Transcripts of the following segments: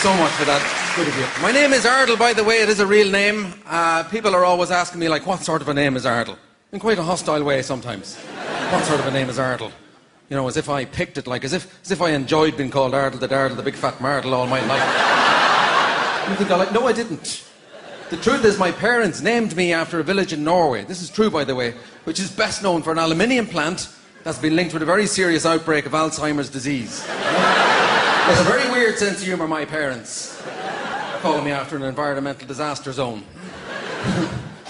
so much for that. Good of you. My name is Ardal, by the way. It is a real name. People are always asking me, like, what sort of a name is Ardal? In quite a hostile way sometimes. What sort of a name is Ardal? You know, as if I picked it, like, as if I enjoyed being called Ardal, the big fat Mardal all my life. You think no, I didn't. The truth is, my parents named me after a village in Norway. This is true, by the way, which is best known for an aluminium plant that's been linked with a very serious outbreak of Alzheimer's disease. There's a very weird sense of humour, my parents, calling me after an environmental disaster zone.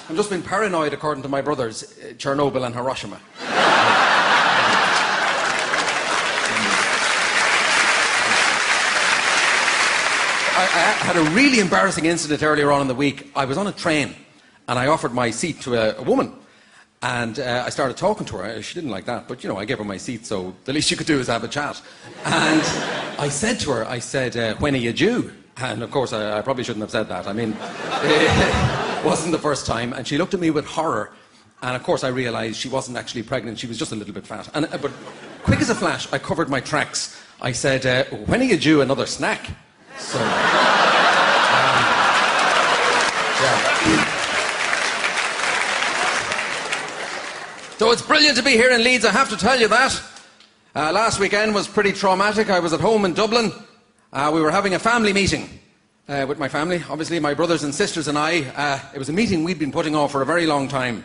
I'm just being paranoid, according to my brothers, Chernobyl and Hiroshima. I had a really embarrassing incident earlier on in the week. I was on a train and I offered my seat to a woman. And I started talking to her. She didn't like that, but, you know, I gave her my seat, so the least you could do is have a chat. And I said to her, when are you due? And, of course, I probably shouldn't have said that. I mean, it wasn't the first time. And she looked at me with horror. And, of course, I realised she wasn't actually pregnant. She was just a little bit fat. But quick as a flash, I covered my tracks. I said, when are you due another snack? So, yeah. So it's brilliant to be here in Leeds, I have to tell you that. Last weekend was pretty traumatic. I was at home in Dublin. We were having a family meeting with my family, obviously my brothers and sisters and I. It was a meeting we'd been putting off for a very long time.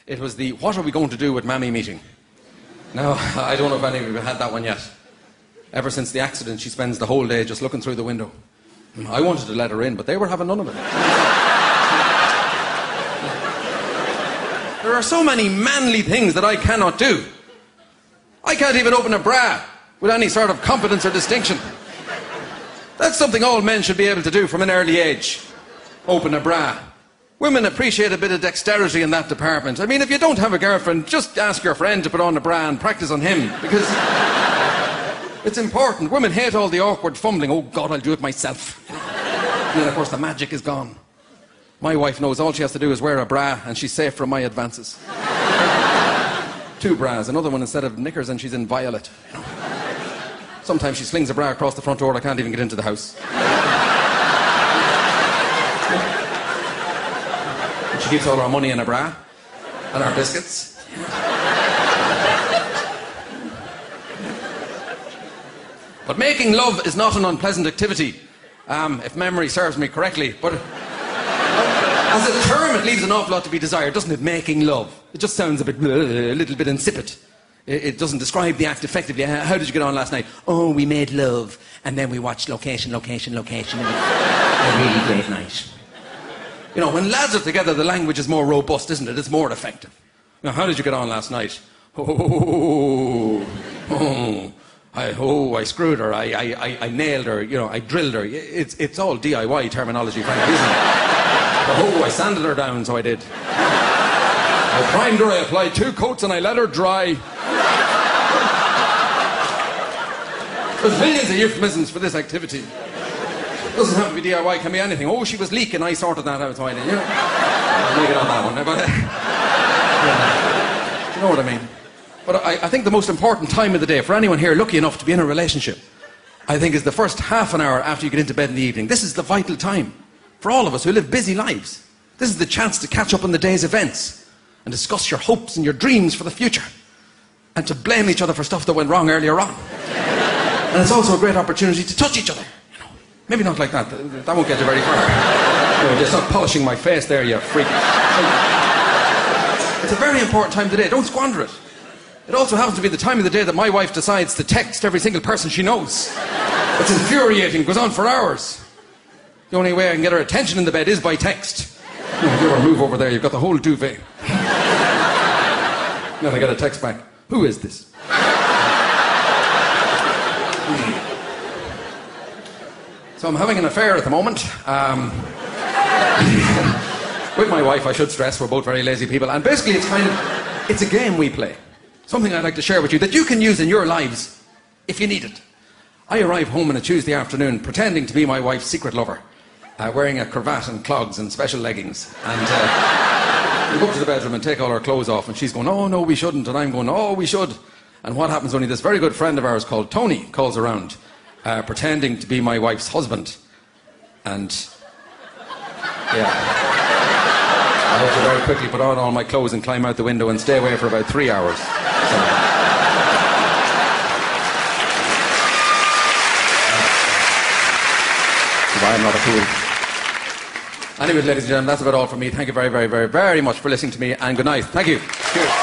It was the what are we going to do with Mammy meeting. Now, I don't know if any of you have had that one yet. Ever since the accident, she spends the whole day just looking through the window. I wanted to let her in, but they were having none of it. There are so many manly things that I cannot do. I can't even open a bra with any sort of competence or distinction. That's something all men should be able to do from an early age. Open a bra. Women appreciate a bit of dexterity in that department. I mean, if you don't have a girlfriend, just ask your friend to put on a bra and practice on him, because it's important. Women hate all the awkward fumbling. Oh, God, I'll do it myself. And then, of course, the magic is gone. My wife knows all she has to do is wear a bra and she's safe from my advances. 2 bras, another one instead of knickers, and she's in violet. You know. Sometimes she slings a bra across the front door, I can't even get into the house. And she keeps all our money in a bra and our biscuits. But making love is not an unpleasant activity, if memory serves me correctly. But as a term, it leaves an awful lot to be desired, doesn't it? Making love. It just sounds a little bit insipid. It doesn't describe the act effectively. How did you get on last night? Oh, we made love, and then we watched location. And a really great night. You know, when lads are together, the language is more robust, isn't it? It's more effective. Now, how did you get on last night? I screwed her. I nailed her. You know, I drilled her. It's all DIY terminology, frankly, isn't it? I sanded her down, so I did. I primed her, I applied 2 coats, and I let her dry. There's millions of euphemisms for this activity. It doesn't have to be DIY, it can be anything. Oh, she was leaking, I sorted that out, so I did. You know? I'll make it on that one. But, yeah. You know what I mean? But I think the most important time of the day for anyone here lucky enough to be in a relationship, I think, is the first half an hour after you get into bed in the evening. This is the vital time for all of us who live busy lives. This is the chance to catch up on the day's events and discuss your hopes and your dreams for the future, and to blame each other for stuff that went wrong earlier on. And it's also a great opportunity to touch each other. You know, maybe not like that. That won't get you very far. Anyway, just stop polishing my face there, you freak. It's a very important time of the day. Don't squander it. It also happens to be the time of the day that my wife decides to text every single person she knows. It's infuriating. It goes on for hours. The only way I can get her attention in the bed is by text. You know, if you ever move over there, you've got the whole duvet. Then I get a text back. Who is this? So I'm having an affair at the moment. With my wife, I should stress. We're both very lazy people. And basically, it's a game we play. Something I'd like to share with you that you can use in your lives if you need it. I arrive home on a Tuesday afternoon pretending to be my wife's secret lover, wearing a cravat and clogs and special leggings. And we go up to the bedroom and take all our clothes off, and she's going, oh, no, we shouldn't. And I'm going, oh, we should. And what happens, only this very good friend of ours called Tony calls around, pretending to be my wife's husband. And yeah, I had to very quickly put on all my clothes and climb out the window and stay away for about 3 hours. Why I'm not a fool. Anyway, ladies and gentlemen, that's about all from me. Thank you very, very, very, very much for listening to me, and good night. Thank you. Cheers.